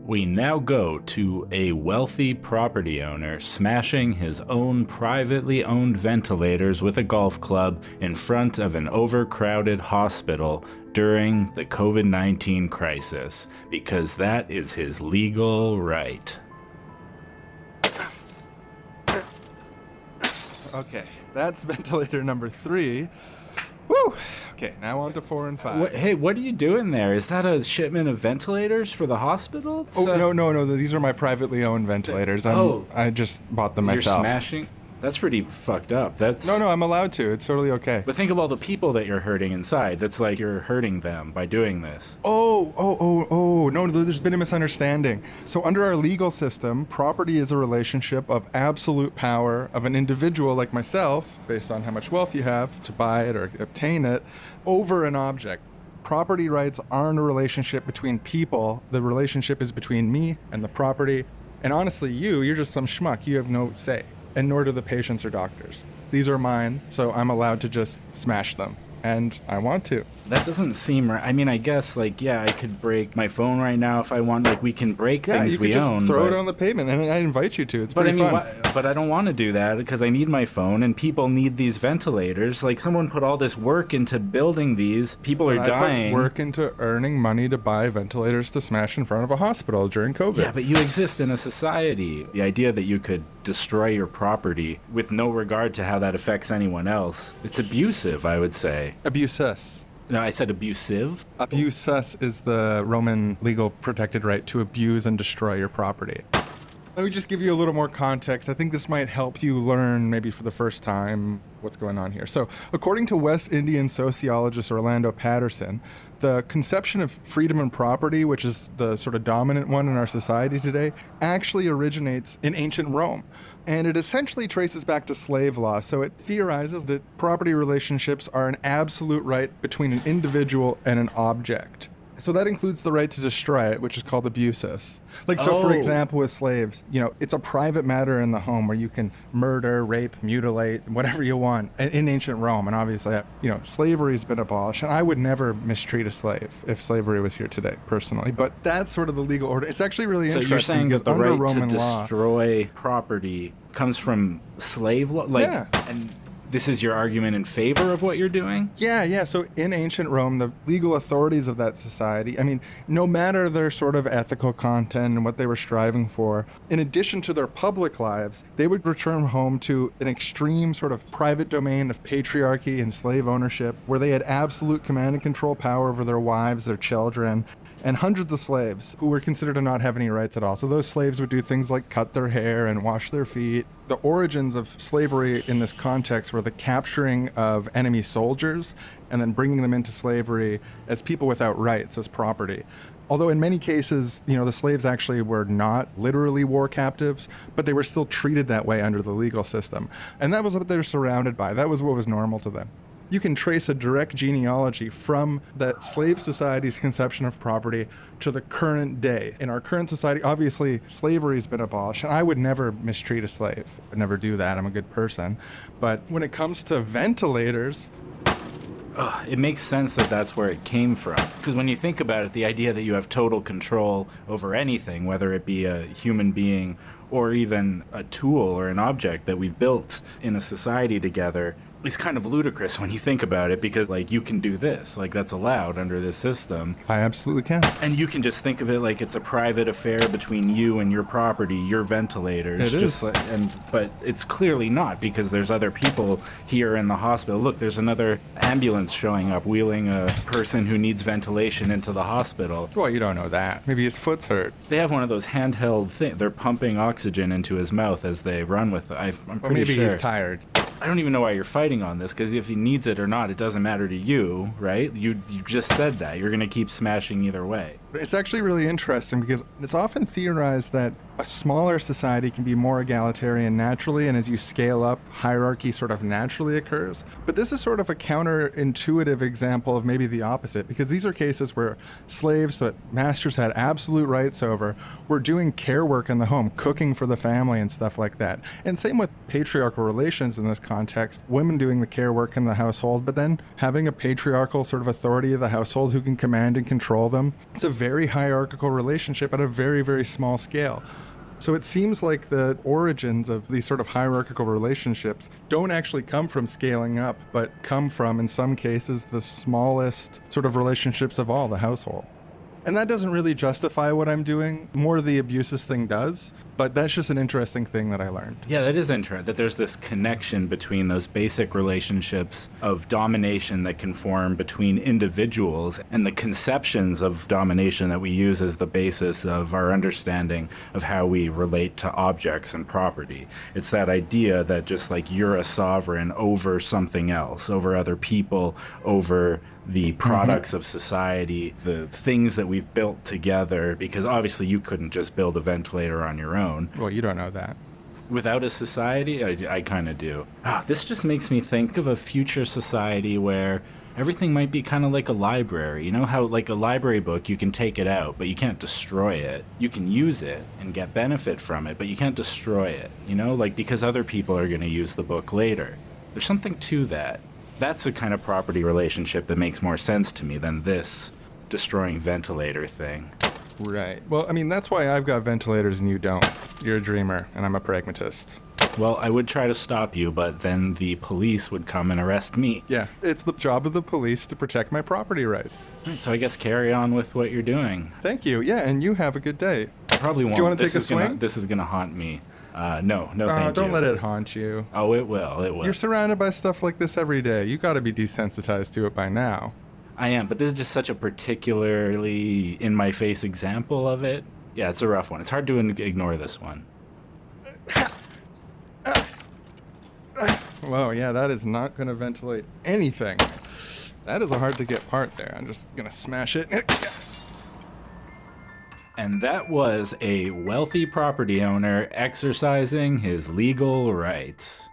We now go to a wealthy property owner smashing his own privately owned ventilators with a golf club in front of an overcrowded hospital during the COVID-19 crisis, because that is his legal right. Okay, that's ventilator number 3. Woo! Okay, now on to 4 and 5. Hey, what are you doing there? Is that a shipment of ventilators for the hospital? No. These are my privately owned ventilators. I just bought them myself. You're smashing? That's pretty fucked up. No, I'm allowed to. It's totally okay. But think of all the people that you're hurting inside. That's like you're hurting them by doing this. No, there's been a misunderstanding. So under our legal system, property is a relationship of absolute power of an individual like myself, based on how much wealth you have to buy it or obtain it, over an object. Property rights aren't a relationship between people. The relationship is between me and the property. And honestly, you're just some schmuck. You have no say. And nor do the patients or doctors. These are mine, so I'm allowed to just smash them. And I want to. That doesn't seem right. I mean, I guess, I could break my phone right now if I want. We can break things we own. Yeah, you could just throw it on the pavement. I mean, I invite you to. It's pretty fun. But I don't want to do that because I need my phone, and people need these ventilators. Someone put all this work into building these. People are dying. I put work into earning money to buy ventilators to smash in front of a hospital during COVID. Yeah, but you exist in a society. The idea that you could destroy your property with no regard to how that affects anyone else, it's abusive, I would say. Abusus. No, I said abusive. Abusus is the Roman legal protected right to abuse and destroy your property. Let me just give you a little more context. I think this might help you learn, maybe for the first time, what's going on here. So, according to West Indian sociologist Orlando Patterson, the conception of freedom and property, which is the sort of dominant one in our society today, actually originates in ancient Rome. And it essentially traces back to slave law. So it theorizes that property relationships are an absolute right between an individual and an object. So that includes the right to destroy it, which is called abusus. For example, with slaves, it's a private matter in the home where you can murder, rape, mutilate, whatever you want in ancient Rome. And obviously, slavery has been abolished. And I would never mistreat a slave if slavery was here today, personally. But that's sort of the legal order. It's actually really interesting. So you're saying that the under right Roman to law, destroy property comes from slave law? Yeah. And this is your argument in favor of what you're doing? Yeah. So in ancient Rome, the legal authorities of that society, no matter their sort of ethical content and what they were striving for, in addition to their public lives, they would return home to an extreme sort of private domain of patriarchy and slave ownership, where they had absolute command and control power over their wives, their children, and hundreds of slaves who were considered to not have any rights at all. So those slaves would do things like cut their hair and wash their feet. The origins of slavery in this context were the capturing of enemy soldiers and then bringing them into slavery as people without rights, as property. Although in many cases, the slaves actually were not literally war captives, but they were still treated that way under the legal system. And that was what they were surrounded by. That was what was normal to them. You can trace a direct genealogy from that slave society's conception of property to the current day. In our current society, obviously, slavery has been abolished, and I would never mistreat a slave. I would never do that. I'm a good person. But when it comes to ventilators, it makes sense that that's where it came from. Because when you think about it, the idea that you have total control over anything, whether it be a human being or even a tool or an object that we've built in a society together, is kind of ludicrous when you think about it, because you can do this, that's allowed under this system. I absolutely can. And you can just think of it like it's a private affair between you and your property, your ventilators. It is. But it's clearly not, because there's other people here in the hospital. Look, there's another ambulance showing up, wheeling a person who needs ventilation into the hospital. Well, you don't know that. Maybe his foot's hurt. They have one of those handheld things. They're pumping oxygen into his mouth as they run with it. I'm pretty sure. Or maybe he's tired. I don't even know why you're fighting on this, because if he needs it or not, it doesn't matter to you, right? You just said that. You're going to keep smashing either way. It's actually really interesting because it's often theorized that a smaller society can be more egalitarian naturally, and as you scale up, hierarchy sort of naturally occurs. But this is sort of a counterintuitive example of maybe the opposite, because these are cases where slaves that masters had absolute rights over were doing care work in the home, cooking for the family and stuff like that. And same with patriarchal relations in this context, women doing the care work in the household, but then having a patriarchal sort of authority of the household who can command and control them. It's a very hierarchical relationship at a very, very small scale. So it seems like the origins of these sort of hierarchical relationships don't actually come from scaling up, but come from, in some cases, the smallest sort of relationships of all, the household. And that doesn't really justify what I'm doing. More the abuses thing does, but that's just an interesting thing that I learned. Yeah, that is interesting, that there's this connection between those basic relationships of domination that can form between individuals and the conceptions of domination that we use as the basis of our understanding of how we relate to objects and property. It's that idea that just like you're a sovereign over something else, over other people, over the products of society, the things that we've built together, because obviously you couldn't just build a ventilator on your own. Well, you don't know that. Without a society? I kind of do. This just makes me think of a future society where everything might be kind of like a library. You know how like a library book, you can take it out, but you can't destroy it. You can use it and get benefit from it, but you can't destroy it, you know, like because other people are going to use the book later. There's something to that. That's a kind of property relationship that makes more sense to me than this destroying ventilator thing. Right. Well, I mean, that's why I've got ventilators and you don't. You're a dreamer, and I'm a pragmatist. Well, I would try to stop you, but then the police would come and arrest me. Yeah, it's the job of the police to protect my property rights. So I guess carry on with what you're doing. Thank you. Yeah, and you have a good day. I probably won't. Do you want to take a swing? This is going to haunt me. No, thank you. Don't let it haunt you. Oh, it will. You're surrounded by stuff like this every day. You got to be desensitized to it by now. I am, but this is just such a particularly in-my-face example of it. Yeah, it's a rough one. It's hard to ignore this one. Whoa, yeah, that is not going to ventilate anything. That is a hard-to-get part there. I'm just going to smash it. And that was a wealthy property owner exercising his legal rights.